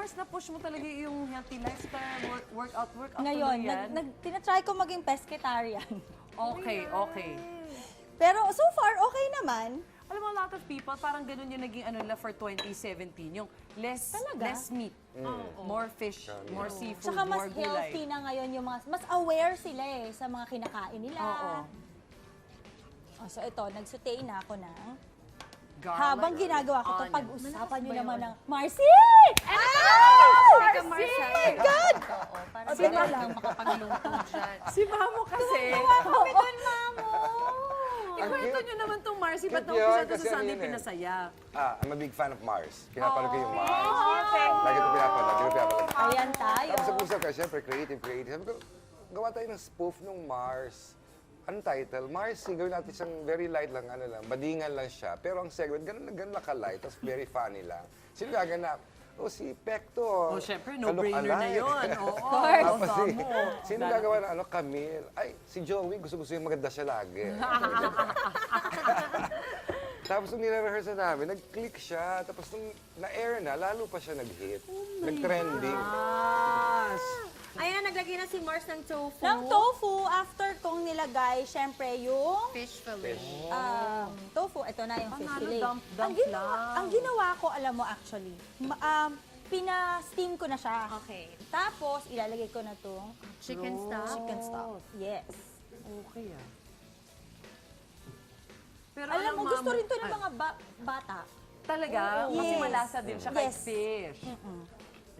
Mars, na-push mo talaga yung healthy lifestyle, workout Ngayon, tuloy yan? tinatry ko maging pescatarian. Okay, okay. Pero so far, okay naman. Alam mo, a lot of people, parang ganun yung naging ano nila for 2017, yung less meat, more fish, more seafood, Tsaka mas more gulay. healthy na ngayon yung mga, mas aware sila eh sa mga kinakain nila. Oo. Oh, so ito, nagsaute na ako ng, Garlic, habang ginagawa ko to, onion. pag-usapan nyo ba naman yun? ng, Marcy! Oh Teka, Marcia. God! Oo, para Sige sa lang. makapagluto dyan. Si Mamo kasi. Kami doon, Mamo! Ikwento nyo naman itong Marcy, ba't Cute yun, naumpisa ito kasi sa ano Sunday yun eh. Pinasaya? I'm a big fan of Mars. Pinapanood ko yung Mars. Okay. Lagi ito pinapanood. Ayan tayo. Tapos nag-usap ka, syempre, creative. Sabi ko, gawa tayo ng spoof ng Mars. Anong title? Mars, gawin natin siyang very light lang, ano lang, badingan lang siya. Pero ang segment, ganun lang ka-light, tapos very funny lang. Sino gaganap? Oh, si Pecto. Oh, syempre, no-brainer na yun. Oo, Tapos si, Mamo. sino gagawa ng ano, Camille? Ay, si Joey, gusto-gusto yung maganda siya lagi. Tapos nung nire-rehearse na namin, nag-click siya. Tapos nung na-air na, lalo pa siya nag-hit. Nag-trending. Ayun na, naglagay na si Mars ng tofu. Ng tofu, after kong nilagay, syempre yung Fish fillet. tofu, ito na yung fish Ano, fillet. dump lang. Ang ginawa ko, alam mo actually, pina-steam ko na siya. Okay. Tapos, ilalagay ko na itong Chicken stock. chicken stock. Yes. Okay ah. Pero Alam mo, gusto Mamo, rin to ng mga bata. Talaga? Oo. Kasi Yes. malasa din siya kahit Yes. fish.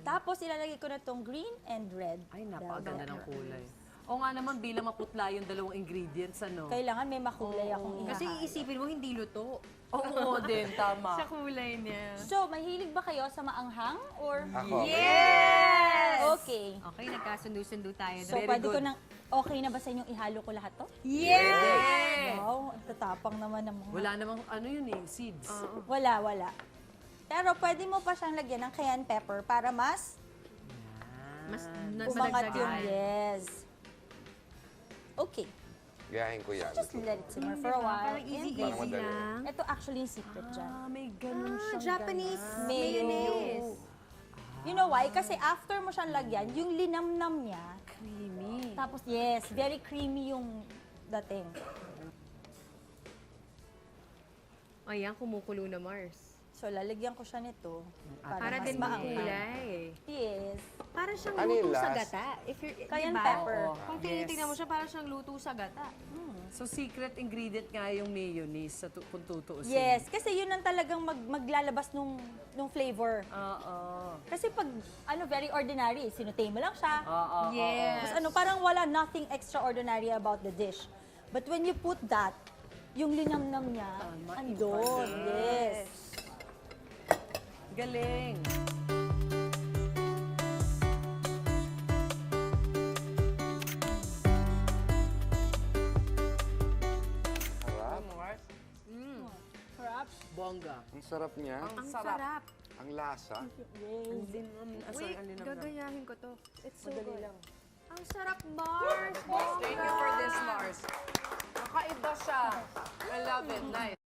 Tapos, ilalagay ko na itong green and red. Ay, bell napakaganda ng pepper. kulay. O nga naman, bilang maputla yung dalawang ingredients, ano? Kailangan may makulay akong Kasi ihahalo. iisipin mo, hindi luto. Oo din, tama. Sa kulay niya. So, mahilig ba kayo sa maanghang? Or? Ako. Yes! Okay. Okay, nagkasundo-sundo tayo So, doon. Very pwede ko good. nang, okay na ba sa inyong ihalo ko lahat to? Yes! Wow, ang tatapang naman ng mga. Wala namang, ano yun eh, seeds. Wala. Pero pwede mo pa siyang lagyan ng cayenne pepper para mas Mas umangat yung madagdagan. yes. Okay. Gayahin ko yan. Just let it simmer for a while. Parang And easy-easy Parang madali. lang. ito actually yung secret dyan. Ah, may ganun siyang Japanese ganun. mayonnaise. You know why? Kasi after mo siyang lagyan, yung linamnam niya, Creamy. tapos yes, very creamy yung dating. Ayan, kumukulo na Mars. So, lalagyan ko siya nito. Para mas din maanghang. makulay. Yes. Para siyang Ano yung luto sa last? gata. If you're, Cayenne diba? pepper. Kung Yes. tinitingnan mo siya, para siyang luto sa gata. So, secret ingredient nga yung mayonnaise sa kung tutuusin. Yes, kasi yun ang talagang maglalabas nung flavor. Oo. Kasi pag very ordinary, sinutay mo lang siya. Oo. Yes. Tapos parang wala nothing extraordinary about the dish. But when you put that, yung linamnam niya, Tama, andun. iba na. Yes. Galing. Sarap. Sarap. Bongga. Ang sarap niya. Ang sarap. sarap. Ang lasa. Yes. Wait, Sorry, gagayahin ko to. It's so Madali good. lang. Ang sarap, Mars! Thank you for this, Mars. Nakaiba siya. I love it. Nice.